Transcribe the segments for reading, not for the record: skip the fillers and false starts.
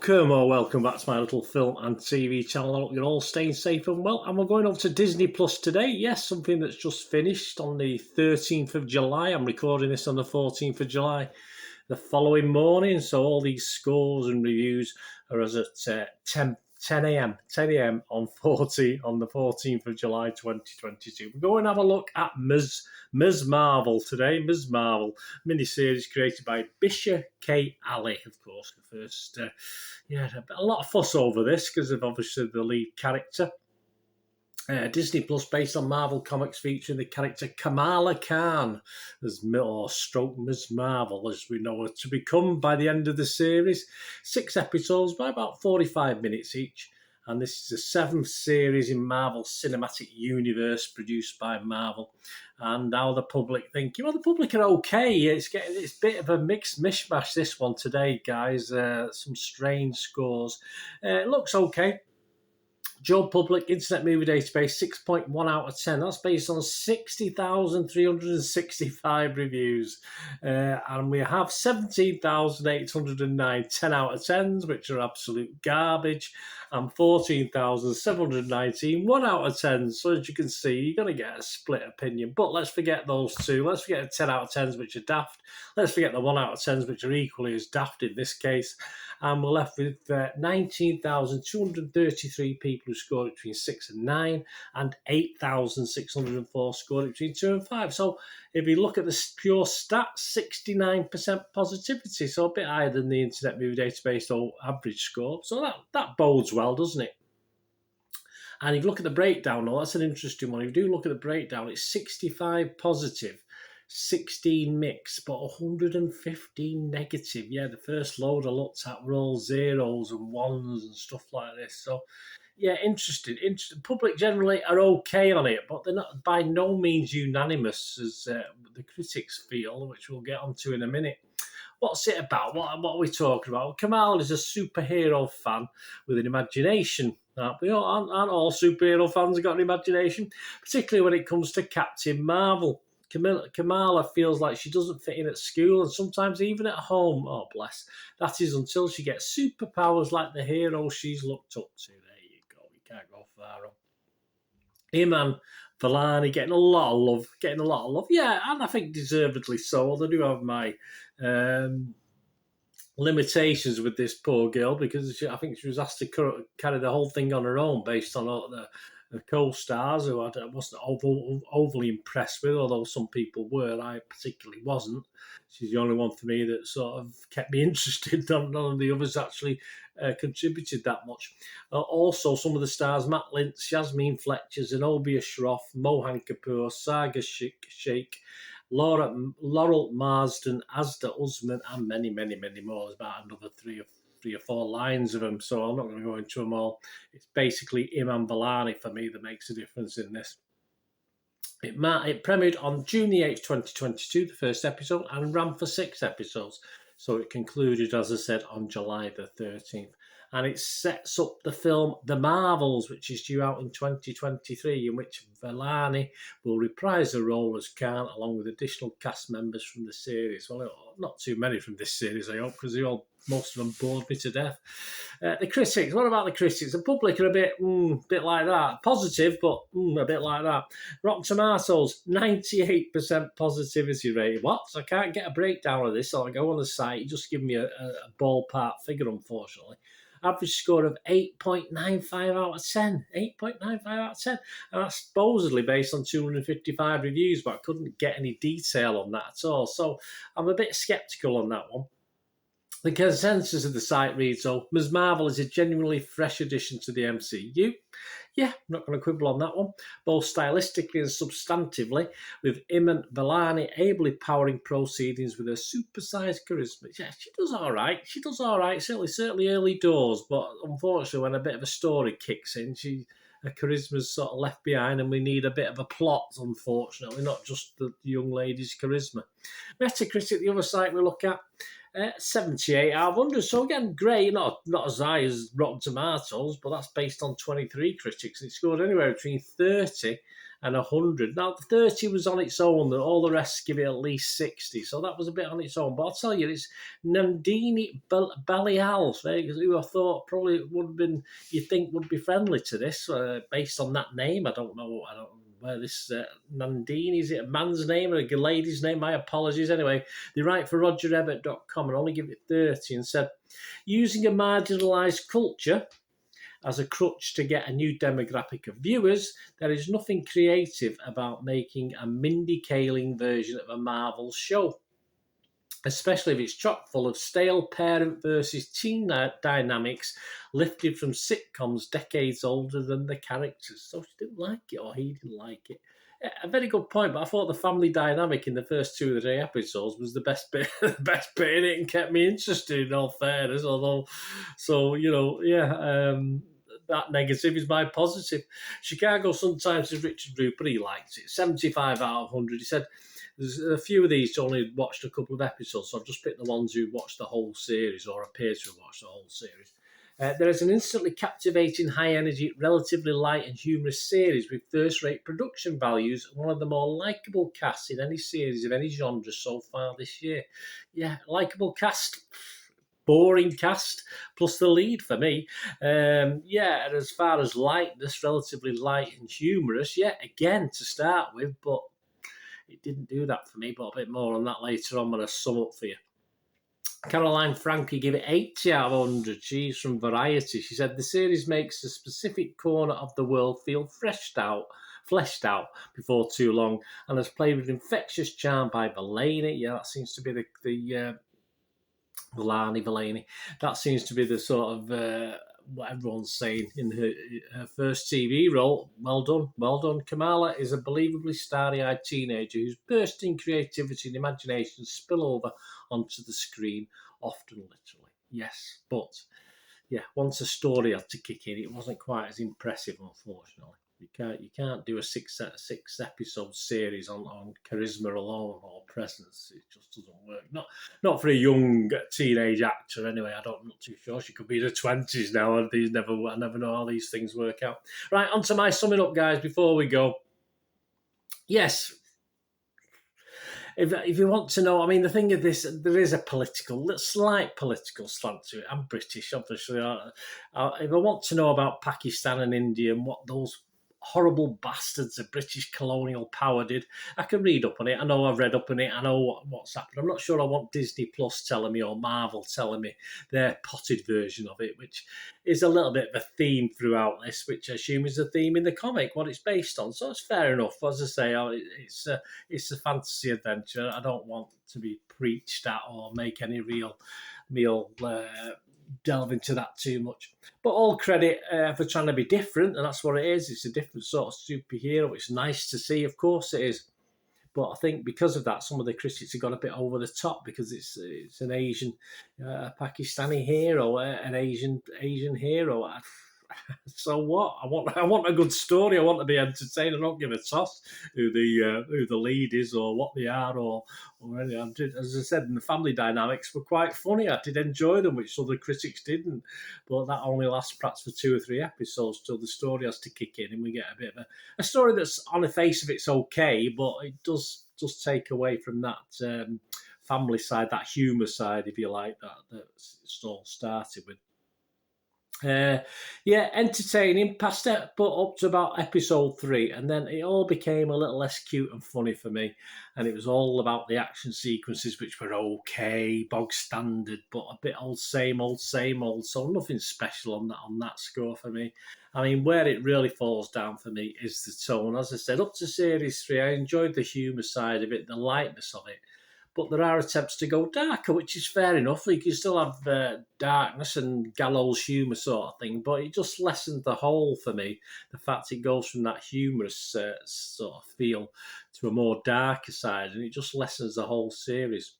Welcome back to my little film and TV channel. I hope you're all staying safe and well. And we're going over to Disney Plus today. Yes, something that's just finished on the 13th of July. I'm recording this on the 14th of July, the following morning. So all these scores and reviews are as at 10 a.m. on the 14th of July 2022. We're going to have a look at Ms. Marvel today. Ms. Marvel, miniseries created by Bisha K. Ali, of course. The first, a lot of fuss over this because of obviously the lead character. Disney Plus, based on Marvel Comics, featuring the character Kamala Khan as Ms. Marvel, as we know her to become by the end of the series. 6 episodes by about 45 minutes each. And this is the 7th series in Marvel's cinematic universe produced by Marvel. And now the public think, the public are okay. It's a bit of a mixed mishmash, this one today, guys. Some strange scores. It looks okay. Joe Public Internet Movie Database, 6.1 out of 10. That's based on 60,365 reviews. And we have 17,809 10 out of 10s, which are absolute garbage, and 14,719 1 out of 10s. So as you can see, you're going to get a split opinion. But let's forget those two. Let's forget the 10 out of 10s, which are daft. Let's forget the 1 out of 10s, which are equally as daft in this case. And we're left with 19,233 people who scored between 6 and 9, and 8,604 scored between 2 and 5. So if you look at the pure stats, 69% positivity, so a bit higher than the Internet Movie Database or average score. So that bodes well, doesn't it? And if you look at the breakdown, that's an interesting one. If you do look at the breakdown, it's 65 positive, 16 mixed, but 115 negative. Yeah, the first load I looked at were all zeros and ones and stuff like this. So, yeah, interesting. Public generally are okay on it, but they're not by no means unanimous, as the critics feel, which we'll get onto in a minute. What's it about? What are we talking about? Kamal is a superhero fan with an imagination. Aren't all superhero fans have got an imagination? Particularly when it comes to Captain Marvel. Kamala feels like she doesn't fit in at school and sometimes even at home. Oh, bless. That is until she gets superpowers like the hero she's looked up to. There you go. We can't go far wrong. Him and Vellani getting a lot of love. Yeah, and I think deservedly so. I do have my limitations with this poor girl because I think she was asked to carry the whole thing on her own based on the co-stars who I wasn't overly impressed with, although some people were. I particularly wasn't. She's the only one for me that sort of kept me interested. None of the others actually contributed that much. Also, some of the stars, Matt Lintz, Yasmin Fletcher, Zenobia Shroff, Mohan Kapoor, Saga Sheikh, Laurel Marsden, Asda Usman, and many, many, many more. There's about another three or 4 lines of them, so I'm not going to go into them all. It's basically Iman Vellani for me that makes a difference in this. It premiered on June the 8th, 2022, the first episode, and ran for 6 episodes. So it concluded, as I said, on July the 13th. And it sets up the film The Marvels, which is due out in 2023, in which Vellani will reprise her role as Khan, along with additional cast members from the series. Well, not too many from this series, I hope, because most of them bored me to death. The critics, what about the critics? The public are a bit like that. Positive, but a bit like that. Rotten Tomatoes, 98% positivity rate. What? I can't get a breakdown of this, so I go on the site. You just give me a ballpark figure, unfortunately. Average score of 8.95 out of 10. 8.95 out of 10. And that's supposedly based on 255 reviews, but I couldn't get any detail on that at all. So I'm a bit sceptical on that one. The consensus of the site reads, Ms. Marvel is a genuinely fresh addition to the MCU. Yeah, I'm not going to quibble on that one. Both stylistically and substantively, with Iman Vellani ably powering proceedings with her supersized charisma. Yeah, she does all right. Certainly early doors, but unfortunately when a bit of a story kicks in, her charisma's sort of left behind and we need a bit of a plot, unfortunately, not just the young lady's charisma. Metacritic, the other site we look at, 78 out of 100. So again, great, not as high as Rotten Tomatoes, but that's based on 23 critics. It scored anywhere between 30 and 100. Now, 30 was on its own, and all the rest give it at least 60. So that was a bit on its own. But I'll tell you, it's Nandini Balial, who I thought probably would have been, you think would be friendly to this, based on that name. I don't know where this Nandini, is it a man's name or a lady's name? My apologies. Anyway, they write for RogerEbbett.com and only give it 30 and said, using a marginalised culture as a crutch to get a new demographic of viewers, there is nothing creative about making a Mindy Kaling version of a Marvel show, especially if it's chock full of stale parent versus teen dynamics lifted from sitcoms decades older than the characters. So she didn't like it, or he didn't like it. A very good point, but I thought the family dynamic in the first 2 or 3 episodes was the best bit, the best bit in it, and kept me interested, in all fairness. Although, so, you know, yeah, that negative is my positive. Chicago Sun-Times is Richard Rupert, he liked it. 75 out of 100. He said, there's a few of these only watched a couple of episodes, so I've just picked the ones who watched the whole series, or appear to have watched the whole series. There is an instantly captivating, high-energy, relatively light and humorous series with first-rate production values and one of the more likeable casts in any series of any genre so far this year. Yeah, likeable cast, boring cast, plus the lead for me. Yeah, and as far as lightness, relatively light and humorous, yeah, again, to start with, but it didn't do that for me, but a bit more on that later on when I sum up for you. Caroline Frankie gave it 80 out of 100. She's from Variety. She said, the series makes a specific corner of the world feel fleshed out before too long, and has played with infectious charm by Valani. Yeah, that seems to be the Valani. That seems to be the sort of what everyone's saying in her first TV role. Well done. Kamala is a believably starry-eyed teenager whose bursting creativity and imagination spill over onto the screen, often literally. Yes, but yeah, once a story had to kick in, it wasn't quite as impressive, unfortunately. You can't do a six episode series on charisma alone or presence. It just doesn't work. Not for a young teenage actor anyway. I'm not too sure. She could be in her 20s now, and I never know how these things work out. Right, on to my summing up, guys, before we go. Yes, if you want to know, I mean, the thing of this, there is a slight political slant to it. I'm British, obviously. If I want to know about Pakistan and India and what those horrible bastards of British colonial power did, I can read up on it. I know I've read up on it. I know what's happened. I'm not sure I want Disney Plus telling me or Marvel telling me their potted version of it, which is a little bit of a theme throughout this, which I assume is a theme in the comic, what it's based on. So it's fair enough. As I say, it's a fantasy adventure. I don't want to be preached at or make any real delve into that too much. But all credit for trying to be different, and that's what it is. It's a different sort of superhero. It's nice to see, of course it is. But I think because of that, some of the critics have got a bit over the top because it's an Asian, Pakistani hero, an Asian hero. So what? I want a good story. I want to be entertained. I don't give a toss who the lead is or what they are or anything. As I said, the family dynamics were quite funny. I did enjoy them, which other critics didn't. But that only lasts perhaps for 2 or 3 episodes till the story has to kick in, and we get a bit of a story that's on the face of it's okay, but it does take away from that family side, that humour side, if you like, that it's all started with. Yeah, entertaining, past it, but up to about episode 3, and then it all became a little less cute and funny for me, and it was all about the action sequences, which were okay, bog standard, but a bit same old, so nothing special on that score for me. I mean, where it really falls down for me is the tone. As I said, up to series 3, I enjoyed the humour side of it, the lightness of it. But there are attempts to go darker, which is fair enough. You can still have darkness and gallows humour sort of thing, but it just lessens the whole for me. The fact it goes from that humorous sort of feel to a more darker side, and it just lessens the whole series.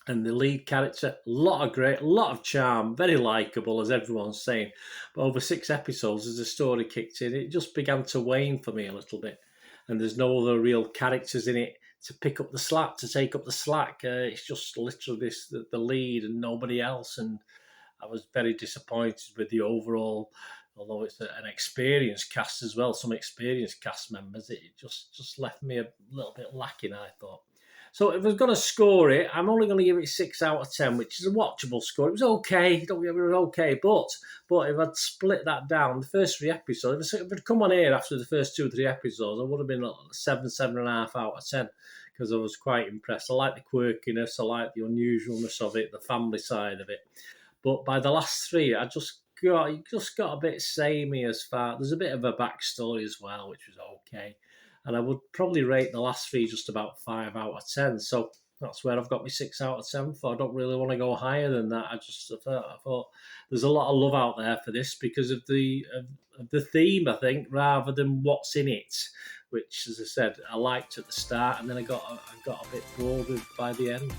And the lead character, a lot of charm, very likeable, as everyone's saying. But over 6 episodes, as the story kicked in, it just began to wane for me a little bit. And there's no other real characters in it to take up the slack. It's just literally the lead and nobody else. And I was very disappointed with the overall although it's an experienced cast as well, some experienced cast members, it just left me a little bit lacking, I thought. So if I was going to score it, I'm only going to give it 6 out of 10, which is a watchable score. It was okay, don't get me wrong, okay, but if I'd split that down, the first 3 episodes, if I'd come on here after the first 2 or 3 episodes, I would have been 7.5 out of 10, because I was quite impressed. I like the quirkiness, I like the unusualness of it, the family side of it. But by the last 3, it just got a bit samey as far. There's a bit of a backstory as well, which was okay. And I would probably rate the last 3 just about 5 out of 10. So that's where I've got my 6 out of 10 for. I don't really want to go higher than that. I thought there's a lot of love out there for this because of the theme, I think, rather than what's in it, which, as I said, I liked at the start, and then I got a bit bored by the end.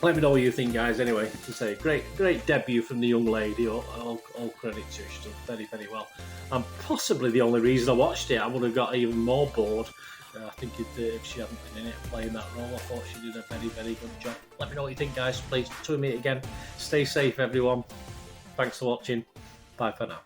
Let me know what you think, guys. Anyway, to say, great debut from the young lady. All credit to her. She's done very, very well. And possibly the only reason I watched it, I would have got even more bored. I think if she hadn't been in it playing that role, I thought she did a very, very good job. Let me know what you think, guys. Please, tweet me again. Stay safe, everyone. Thanks for watching. Bye for now.